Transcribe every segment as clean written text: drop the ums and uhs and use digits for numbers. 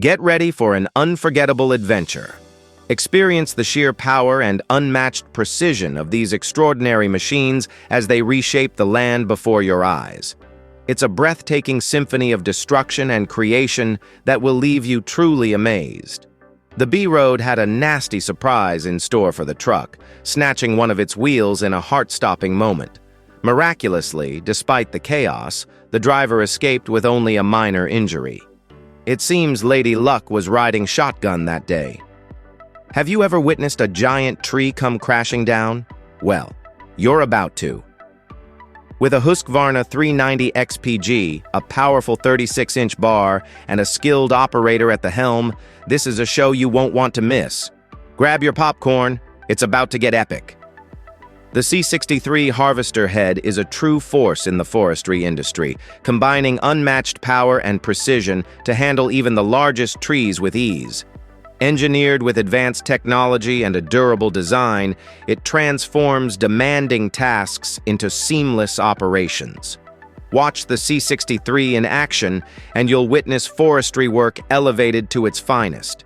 Get ready for an unforgettable adventure. Experience the sheer power and unmatched precision of these extraordinary machines as they reshape the land before your eyes. It's a breathtaking symphony of destruction and creation that will leave you truly amazed. The B-Road had a nasty surprise in store for the truck, snatching one of its wheels in a heart-stopping moment. Miraculously, despite the chaos, the driver escaped with only a minor injury. It seems Lady Luck was riding shotgun that day. Have you ever witnessed a giant tree come crashing down? Well, you're about to. With a Husqvarna 390 XPG, a powerful 36-inch bar, and a skilled operator at the helm, this is a show you won't want to miss. Grab your popcorn, it's about to get epic. The C63 harvester head is a true force in the forestry industry, combining unmatched power and precision to handle even the largest trees with ease. Engineered with advanced technology and a durable design, it transforms demanding tasks into seamless operations. Watch the C63 in action, and you'll witness forestry work elevated to its finest.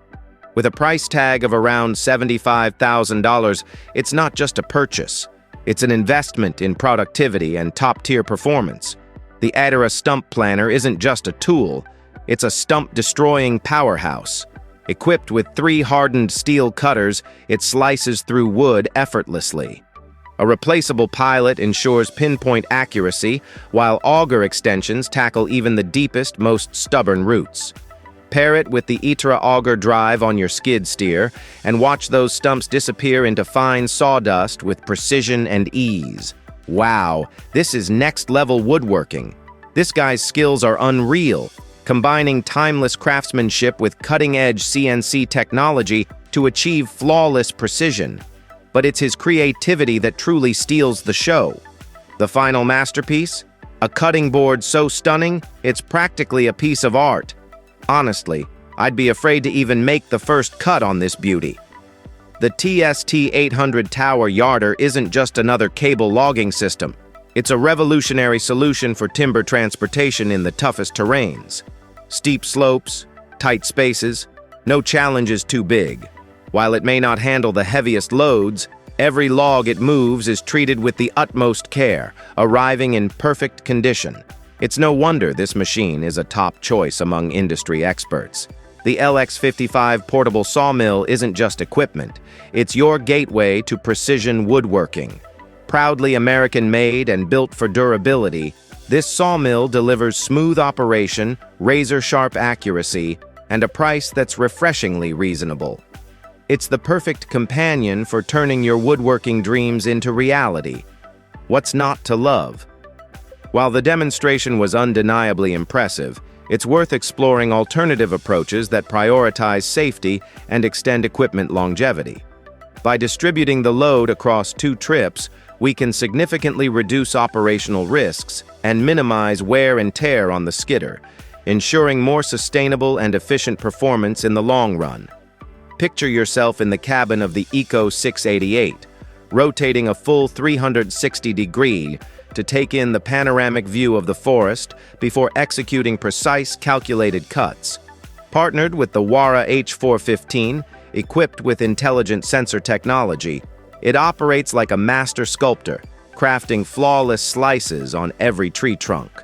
With a price tag of around $75,000, it's not just a purchase. It's an investment in productivity and top-tier performance. The Adara Stump Planner isn't just a tool, it's a stump-destroying powerhouse. Equipped with 3 hardened steel cutters, it slices through wood effortlessly. A replaceable pilot ensures pinpoint accuracy, while auger extensions tackle even the deepest, most stubborn roots. Pair it with the Itra auger drive on your skid steer, and watch those stumps disappear into fine sawdust with precision and ease. Wow, this is next-level woodworking. This guy's skills are unreal, combining timeless craftsmanship with cutting-edge CNC technology to achieve flawless precision. But it's his creativity that truly steals the show. The final masterpiece? A cutting board so stunning, it's practically a piece of art. Honestly, I'd be afraid to even make the first cut on this beauty. The TST-800 Tower Yarder isn't just another cable logging system. It's a revolutionary solution for timber transportation in the toughest terrains. Steep slopes, tight spaces, no challenge is too big. While it may not handle the heaviest loads, every log it moves is treated with the utmost care, arriving in perfect condition. It's no wonder this machine is a top choice among industry experts. The LX55 portable sawmill isn't just equipment, it's your gateway to precision woodworking. Proudly American-made and built for durability, this sawmill delivers smooth operation, razor-sharp accuracy, and a price that's refreshingly reasonable. It's the perfect companion for turning your woodworking dreams into reality. What's not to love? While the demonstration was undeniably impressive, it's worth exploring alternative approaches that prioritize safety and extend equipment longevity. By distributing the load across 2 trips, we can significantly reduce operational risks and minimize wear and tear on the skidder, ensuring more sustainable and efficient performance in the long run. Picture yourself in the cabin of the Eco 688, rotating a full 360-degree to take in the panoramic view of the forest before executing precise, calculated cuts. Partnered with the Wara H415, equipped with intelligent sensor technology, it operates like a master sculptor, crafting flawless slices on every tree trunk.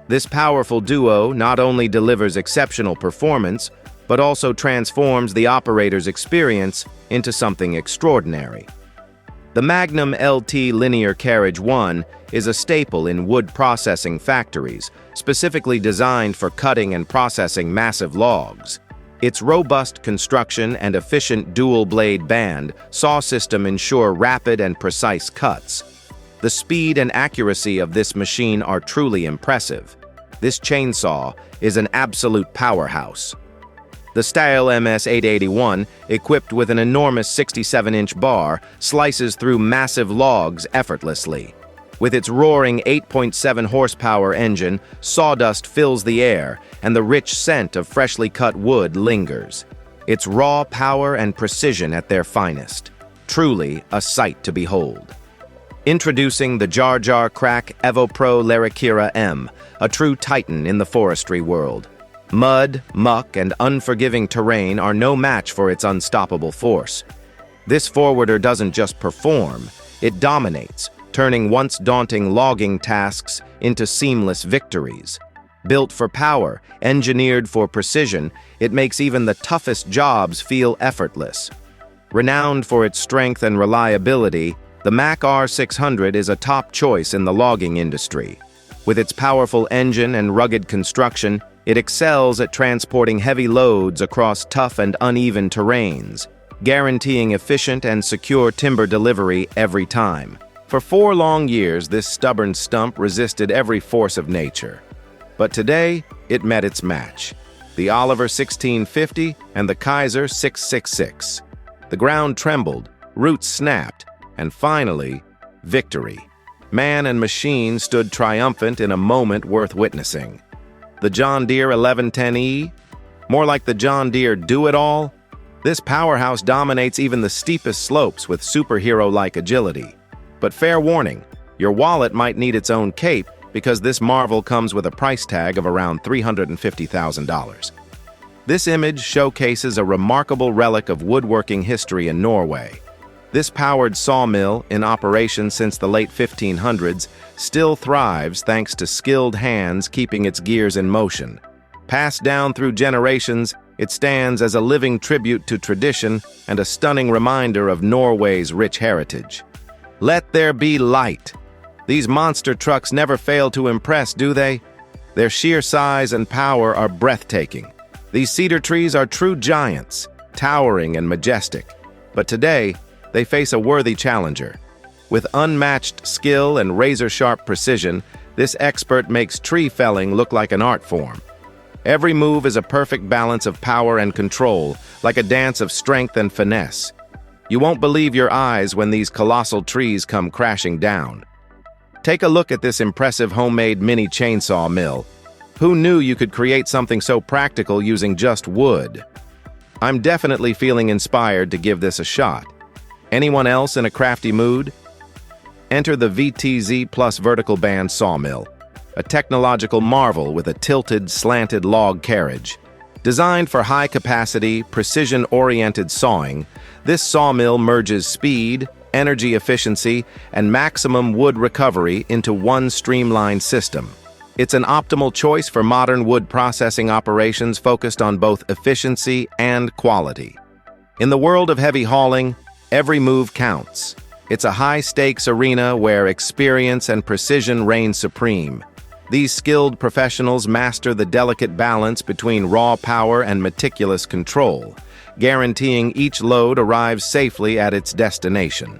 This powerful duo not only delivers exceptional performance, but also transforms the operator's experience into something extraordinary. The Magnum LT Linear Carriage 1 is a staple in wood processing factories, specifically designed for cutting and processing massive logs. Its robust construction and efficient dual-blade band saw system ensure rapid and precise cuts. The speed and accuracy of this machine are truly impressive. This chainsaw is an absolute powerhouse. The Style MS-881, equipped with an enormous 67-inch bar, slices through massive logs effortlessly. With its roaring 8.7 horsepower engine, sawdust fills the air, and the rich scent of freshly cut wood lingers. It's raw power and precision at their finest. Truly a sight to behold. Introducing the Jar Jar Crack EvoPro Larikira M, a true titan in the forestry world. Mud, muck, and unforgiving terrain are no match for its unstoppable force. This forwarder doesn't just perform, it dominates, turning once daunting logging tasks into seamless victories. Built for power, engineered for precision, it makes even the toughest jobs feel effortless. Renowned for its strength and reliability, the Mack R600 is a top choice in the logging industry. With its powerful engine and rugged construction, it excels at transporting heavy loads across tough and uneven terrains, guaranteeing efficient and secure timber delivery every time. For 4 long years, this stubborn stump resisted every force of nature. But today, it met its match: the Oliver 1650 and the Kaiser 666. The ground trembled, roots snapped, and finally, victory. Man and machine stood triumphant in a moment worth witnessing. The John Deere 1110E? More like the John Deere Do-It-All? This powerhouse dominates even the steepest slopes with superhero-like agility. But fair warning, your wallet might need its own cape because this marvel comes with a price tag of around $350,000. This image showcases a remarkable relic of woodworking history in Norway. This powered sawmill, in operation since the late 1500s, still thrives thanks to skilled hands keeping its gears in motion. Passed down through generations, it stands as a living tribute to tradition and a stunning reminder of Norway's rich heritage. Let there be light. These monster trucks never fail to impress, do they? Their sheer size and power are breathtaking. These cedar trees are true giants, towering and majestic. But today, they face a worthy challenger. With unmatched skill and razor-sharp precision, this expert makes tree felling look like an art form. Every move is a perfect balance of power and control, like a dance of strength and finesse. You won't believe your eyes when these colossal trees come crashing down. Take a look at this impressive homemade mini chainsaw mill. Who knew you could create something so practical using just wood? I'm definitely feeling inspired to give this a shot. Anyone else in a crafty mood? Enter the VTZ Plus vertical band sawmill, a technological marvel with a tilted, slanted log carriage. Designed for high-capacity, precision-oriented sawing, this sawmill merges speed, energy efficiency, and maximum wood recovery into one streamlined system. It's an optimal choice for modern wood processing operations focused on both efficiency and quality. In the world of heavy hauling, every move counts. It's a high-stakes arena where experience and precision reign supreme. These skilled professionals master the delicate balance between raw power and meticulous control, guaranteeing each load arrives safely at its destination.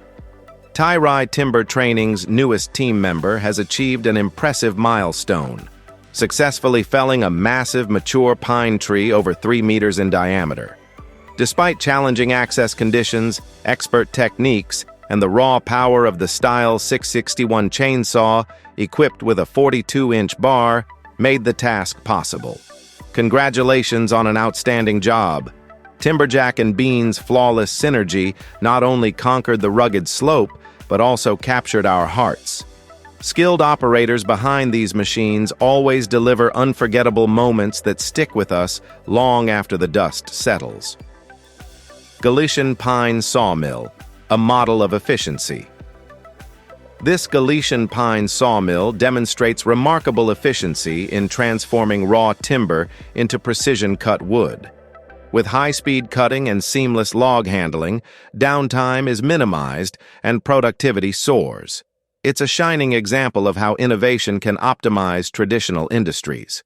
Tyride Timber Training's newest team member has achieved an impressive milestone, successfully felling a massive, mature pine tree over 3 meters in diameter. Despite challenging access conditions, expert techniques, and the raw power of the Style 661 chainsaw, equipped with a 42-inch bar, made the task possible. Congratulations on an outstanding job. Timberjack and Bean's flawless synergy not only conquered the rugged slope, but also captured our hearts. Skilled operators behind these machines always deliver unforgettable moments that stick with us long after the dust settles. Galician Pine Sawmill, a model of efficiency. This Galician pine sawmill demonstrates remarkable efficiency in transforming raw timber into precision-cut wood. With high-speed cutting and seamless log handling, downtime is minimized and productivity soars. It's a shining example of how innovation can optimize traditional industries.